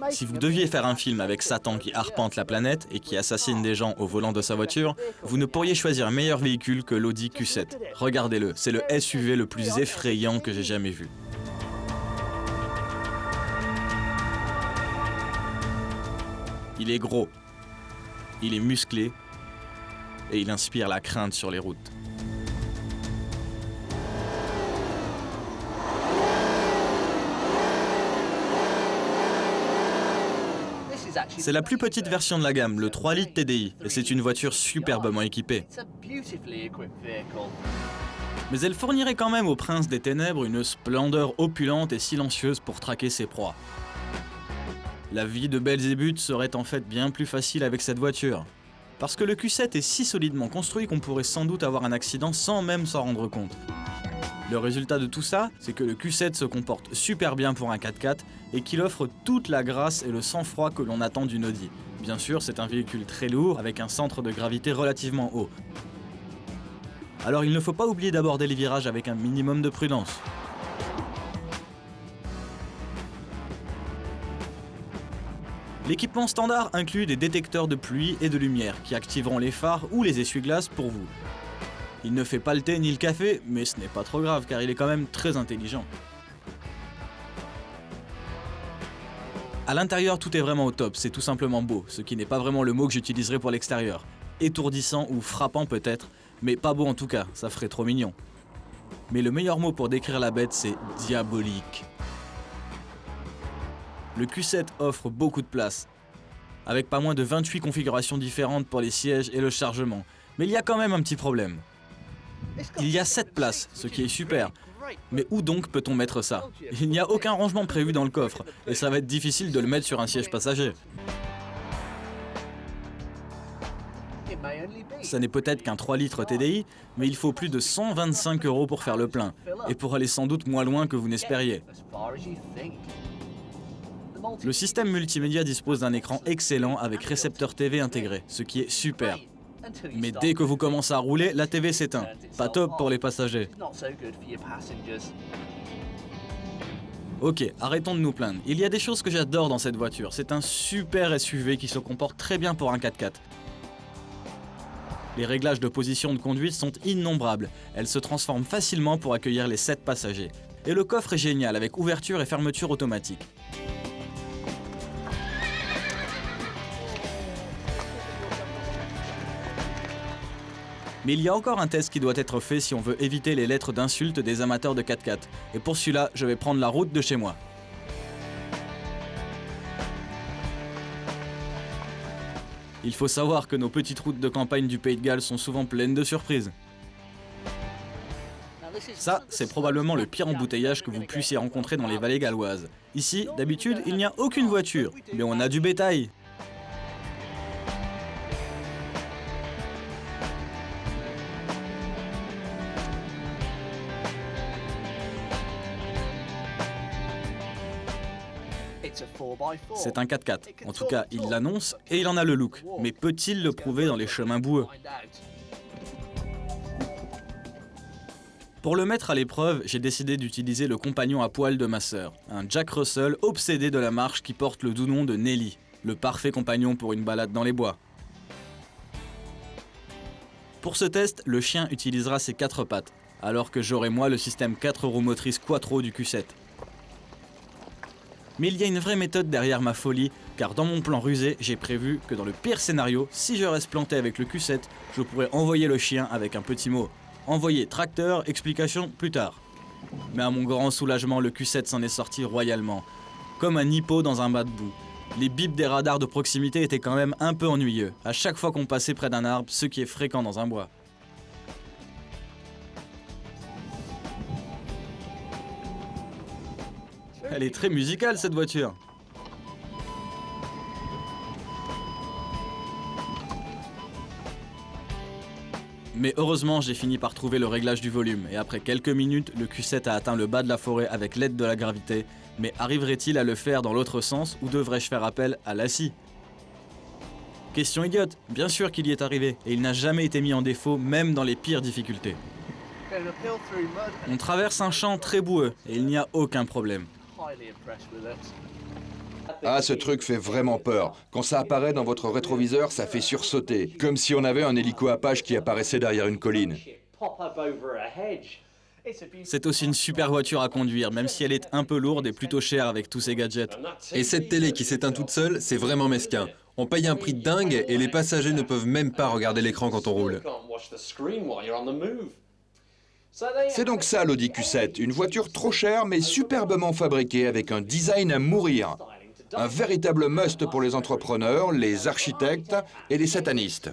Si vous deviez faire un film avec Satan qui arpente la planète et qui assassine des gens au volant de sa voiture, vous ne pourriez choisir un meilleur véhicule que l'Audi Q7. Regardez-le, c'est le SUV le plus effrayant que j'ai jamais vu. Il est gros, il est musclé et il inspire la crainte sur les routes. C'est la plus petite version de la gamme, le 3 litres TDI, et c'est une voiture superbement équipée. Mais elle fournirait quand même au prince des ténèbres une splendeur opulente et silencieuse pour traquer ses proies. La vie de Belzébuth serait en fait bien plus facile avec cette voiture. Parce que le Q7 est si solidement construit qu'on pourrait sans doute avoir un accident sans même s'en rendre compte. Le résultat de tout ça, c'est que le Q7 se comporte super bien pour un 4x4 et qu'il offre toute la grâce et le sang-froid que l'on attend d'une Audi. Bien sûr, c'est un véhicule très lourd avec un centre de gravité relativement haut. Alors il ne faut pas oublier d'aborder les virages avec un minimum de prudence. L'équipement standard inclut des détecteurs de pluie et de lumière qui activeront les phares ou les essuie-glaces pour vous. Il ne fait pas le thé ni le café, mais ce n'est pas trop grave car il est quand même très intelligent. À l'intérieur, tout est vraiment au top, c'est tout simplement beau, ce qui n'est pas vraiment le mot que j'utiliserai pour l'extérieur. Étourdissant ou frappant peut-être, mais pas beau en tout cas, ça ferait trop mignon. Mais le meilleur mot pour décrire la bête, c'est diabolique. Le Q7 offre beaucoup de place, avec pas moins de 28 configurations différentes pour les sièges et le chargement. Mais il y a quand même un petit problème. Il y a 7 places, ce qui est super. Mais où donc peut-on mettre ça? Il n'y a aucun rangement prévu dans le coffre, et ça va être difficile de le mettre sur un siège passager. Ça n'est peut-être qu'un 3 litres TDI, mais il faut plus de 125 € pour faire le plein, et pour aller sans doute moins loin que vous n'espériez. Le système multimédia dispose d'un écran excellent avec récepteur TV intégré, ce qui est super. Mais dès que vous commencez à rouler, la TV s'éteint. Pas top pour les passagers. Ok, arrêtons de nous plaindre. Il y a des choses que j'adore dans cette voiture. C'est un super SUV qui se comporte très bien pour un 4x4. Les réglages de position de conduite sont innombrables. Elles se transforment facilement pour accueillir les 7 passagers. Et le coffre est génial avec ouverture et fermeture automatique. Mais il y a encore un test qui doit être fait si on veut éviter les lettres d'insultes des amateurs de 4x4. Et pour celui-là, je vais prendre la route de chez moi. Il faut savoir que nos petites routes de campagne du Pays de Galles sont souvent pleines de surprises. Ça, c'est probablement le pire embouteillage que vous puissiez rencontrer dans les vallées galloises. Ici, d'habitude, il n'y a aucune voiture, mais on a du bétail. C'est un 4x4. En tout cas, il l'annonce et il en a le look. Mais peut-il le prouver dans les chemins boueux? Pour le mettre à l'épreuve, j'ai décidé d'utiliser le compagnon à poil de ma sœur, un Jack Russell obsédé de la marche qui porte le doux nom de Nelly, le parfait compagnon pour une balade dans les bois. Pour ce test, le chien utilisera ses 4 pattes, alors que j'aurai moi le système 4 roues motrices Quattro du Q7. Mais il y a une vraie méthode derrière ma folie, car dans mon plan rusé, j'ai prévu que dans le pire scénario, si je reste planté avec le Q7, je pourrais envoyer le chien avec un petit mot. Envoyer tracteur, explication plus tard. Mais à mon grand soulagement, le Q7 s'en est sorti royalement. Comme un hippo dans un bas de boue. Les bips des radars de proximité étaient quand même un peu ennuyeux, à chaque fois qu'on passait près d'un arbre, ce qui est fréquent dans un bois. Elle est très musicale cette voiture. Mais heureusement, j'ai fini par trouver le réglage du volume, et après quelques minutes, le Q7 a atteint le bas de la forêt avec l'aide de la gravité, mais arriverait-il à le faire dans l'autre sens, ou devrais-je faire appel à la scie? Question idiote, bien sûr qu'il y est arrivé, et il n'a jamais été mis en défaut, même dans les pires difficultés. On traverse un champ très boueux, et il n'y a aucun problème. Ah, ce truc fait vraiment peur. Quand ça apparaît dans votre rétroviseur, ça fait sursauter. Comme si on avait un hélico Apache qui apparaissait derrière une colline. C'est aussi une super voiture à conduire, même si elle est un peu lourde et plutôt chère avec tous ces gadgets. Et cette télé qui s'éteint toute seule, c'est vraiment mesquin. On paye un prix dingue et les passagers ne peuvent même pas regarder l'écran quand on roule. C'est donc ça l'Audi Q7, une voiture trop chère mais superbement fabriquée avec un design à mourir. Un véritable must pour les entrepreneurs, les architectes et les satanistes.